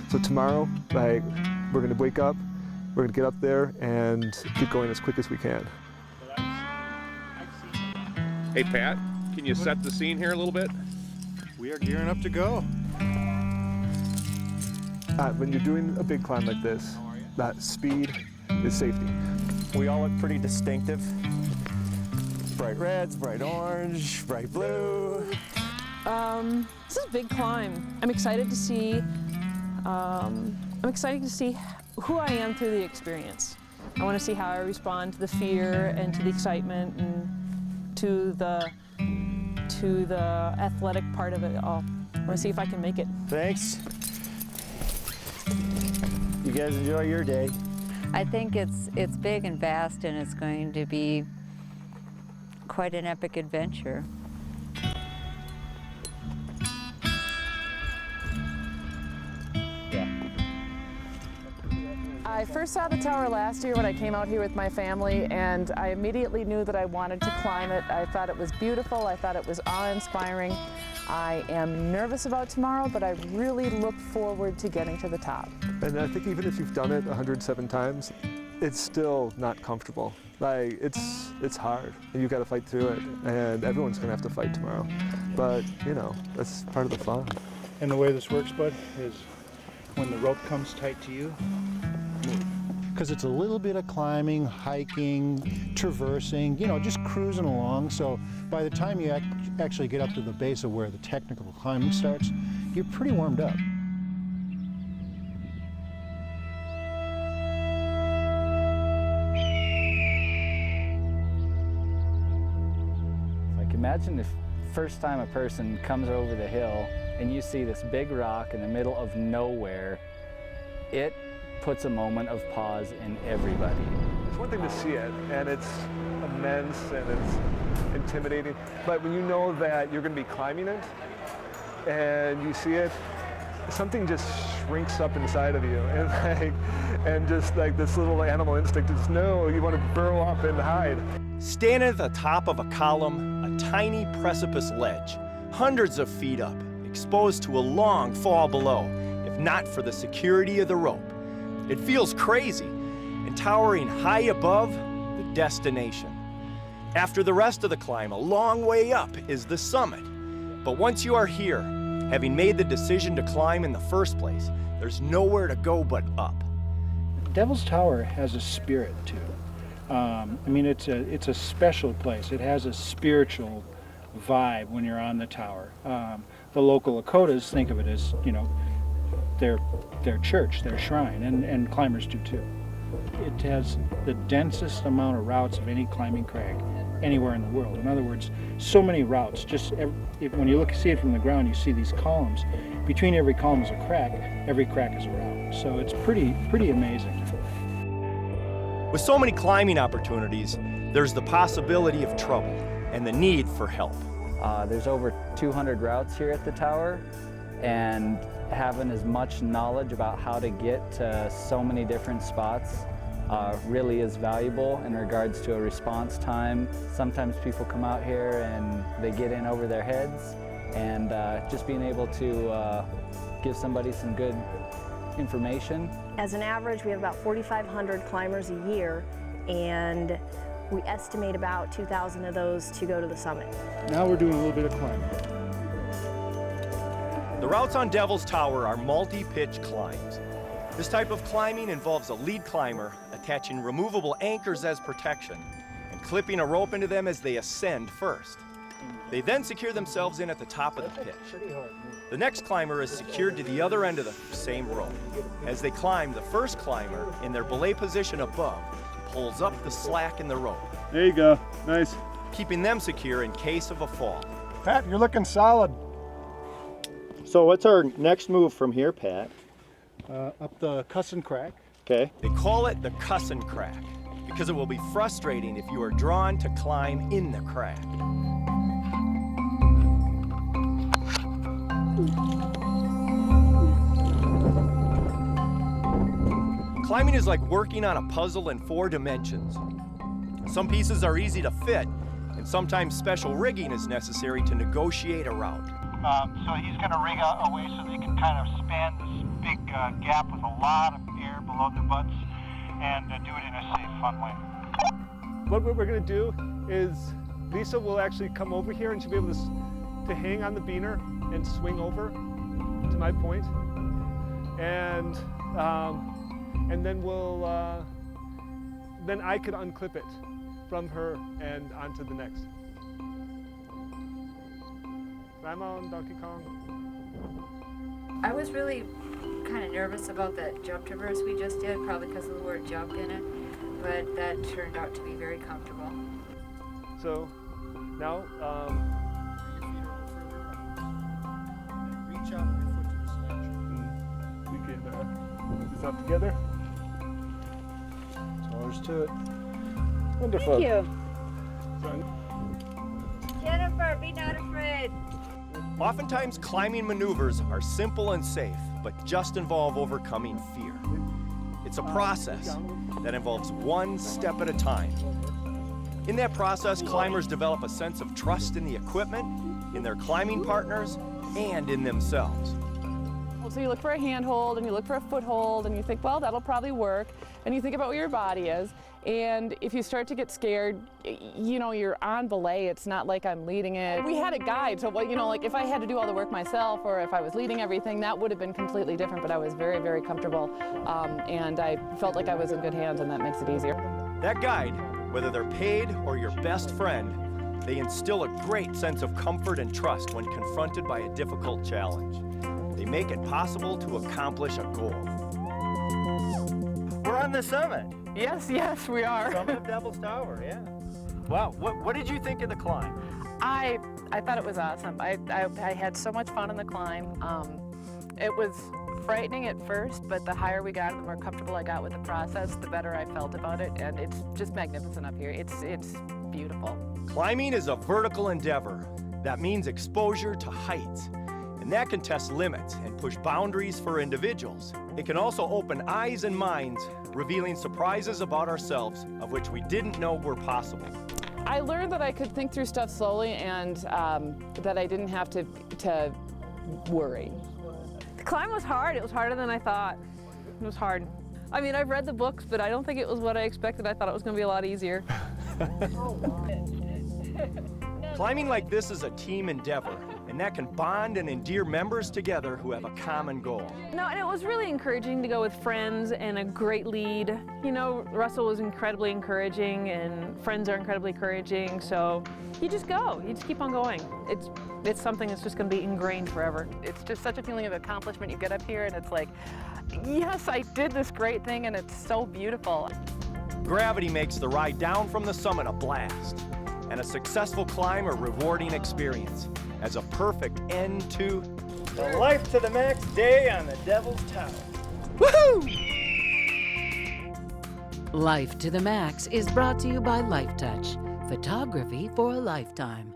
So tomorrow, like, we're gonna wake up, we're gonna get up there and get going as quick as we can. Hey Pat, can you set the scene here a little bit? We are gearing up to go. When you're doing a big climb like this, that speed is safety. We all look pretty distinctive. Bright reds, bright orange, bright blue. This is a big climb. I'm excited to see who I am through the experience. I want to see how I respond to the fear and to the excitement and to the athletic part of it all. I want to see if I can make it. Thanks. You guys enjoy your day. I think it's big and vast, and it's going to be quite an epic adventure. I first saw the tower last year when I came out here with my family, and I immediately knew that I wanted to climb it. I thought it was beautiful. I thought it was awe-inspiring. I am nervous about tomorrow, but I really look forward to getting to the top. And I think even if you've done it 107 times, it's still not comfortable. Like, it's hard, and you've got to fight through it, and everyone's gonna have to fight tomorrow. But, you know, that's part of the fun. And the way this works, bud, is when the rope comes tight to you, move. Because it's a little bit of climbing, hiking, traversing, you know, just cruising along. So by the time you actually get up to the base of where the technical climbing starts, you're pretty warmed up. Like, imagine if first time a person comes over the hill and you see this big rock in the middle of nowhere. It puts a moment of pause in everybody. It's one thing to see it, and it's immense and it's intimidating, but when you know that you're going to be climbing it and you see it, something just shrinks up inside of you, and just like this little animal instinct is, no, you want to burrow up and hide. Standing at the top of a column, a tiny precipice ledge, hundreds of feet up, exposed to a long fall below, if not for the security of the rope. It feels crazy, and towering high above the destination. After the rest of the climb, a long way up is the summit. But once you are here, having made the decision to climb in the first place, there's nowhere to go but up. Devil's Tower has a spirit too. I mean, it's a special place. It has a spiritual vibe when you're on the tower. The local Lakotas think of it as, you know, their church, their shrine, and climbers do too. It has the densest amount of routes of any climbing crag anywhere in the world. In other words, so many routes. Just when you see it from the ground, you see these columns. Between every column is a crack. Every crack is a route. So it's pretty amazing. With so many climbing opportunities, there's the possibility of trouble and the need for help. There's over 200 routes here at the tower, and having as much knowledge about how to get to so many different spots really is valuable in regards to a response time. Sometimes people come out here and they get in over their heads, and just being able to give somebody some good information. As an average, we have about 4,500 climbers a year, and we estimate about 2,000 of those to go to the summit. Now we're doing a little bit of climbing. The routes on Devil's Tower are multi-pitch climbs. This type of climbing involves a lead climber attaching removable anchors as protection and clipping a rope into them as they ascend first. They then secure themselves in at the top of the pitch. The next climber is secured to the other end of the same rope. As they climb, the first climber, in their belay position above, pulls up the slack in the rope. There you go. Nice. Keeping them secure in case of a fall. Pat, you're looking solid. So what's our next move from here, Pat? Up the cuss and crack. Okay. They call it the cuss and crack because it will be frustrating if you are drawn to climb in the crack. Climbing is like working on a puzzle in 4 dimensions. Some pieces are easy to fit, and sometimes special rigging is necessary to negotiate a route. So he's going to rig a way so they can kind of span this big gap with a lot of air below their butts, and do it in a safe, fun way. What we're going to do is Lisa will actually come over here and she'll be able to hang on the beaner and swing over to my point, and then then I could unclip it from her and onto the next. I'm on Donkey Kong. I was really kind of nervous about that jump traverse we just did, probably because of the word jump in it, but that turned out to be very comfortable. So now, Reach out with your foot to the sledge. we can put this up together. That's all there's to it. Wonderful. Thank you. Jennifer, be not afraid. Oftentimes, climbing maneuvers are simple and safe, but just involve overcoming fear. It's a process that involves one step at a time. In that process, climbers develop a sense of trust in the equipment, in their climbing partners, and in themselves. So you look for a handhold and you look for a foothold and you think, well, that'll probably work. And you think about where your body is. And if you start to get scared, you know, you're on belay. It's not like I'm leading it. We had a guide, so you know, like if I had to do all the work myself or if I was leading everything, that would have been completely different. But I was very, very comfortable, and I felt like I was in good hands, and that makes it easier. That guide, whether they're paid or your best friend, they instill a great sense of comfort and trust when confronted by a difficult challenge. They make it possible to accomplish a goal. We're on the summit. Yes, yes, we are. Summit of Devil's Tower, yeah. Wow, what did you think of the climb? I thought it was awesome. I had so much fun on the climb. It was frightening at first, but the higher we got, the more comfortable I got with the process, the better I felt about it, and it's just magnificent up here. It's beautiful. Climbing is a vertical endeavor. That means exposure to heights. And that can test limits and push boundaries for individuals. It can also open eyes and minds, revealing surprises about ourselves of which we didn't know were possible. I learned that I could think through stuff slowly and that I didn't have to worry. The climb was hard. It was harder than I thought. It was hard. I mean, I've read the books, but I don't think it was what I expected. I thought it was going to be a lot easier. Climbing like this is a team endeavor, and that can bond and endear members together who have a common goal. No, and it was really encouraging to go with friends and a great lead. You know, Russell was incredibly encouraging, and friends are incredibly encouraging, so you just go. You just keep on going. It's something that's just going to be ingrained forever. It's just such a feeling of accomplishment. You get up here and it's like, yes, I did this great thing, and it's so beautiful. Gravity makes the ride down from the summit a blast, and a successful climb a rewarding experience as a perfect end to the Life to the Max day on the Devil's Tower. Woohoo! Life to the Max is brought to you by Life Touch, photography for a lifetime.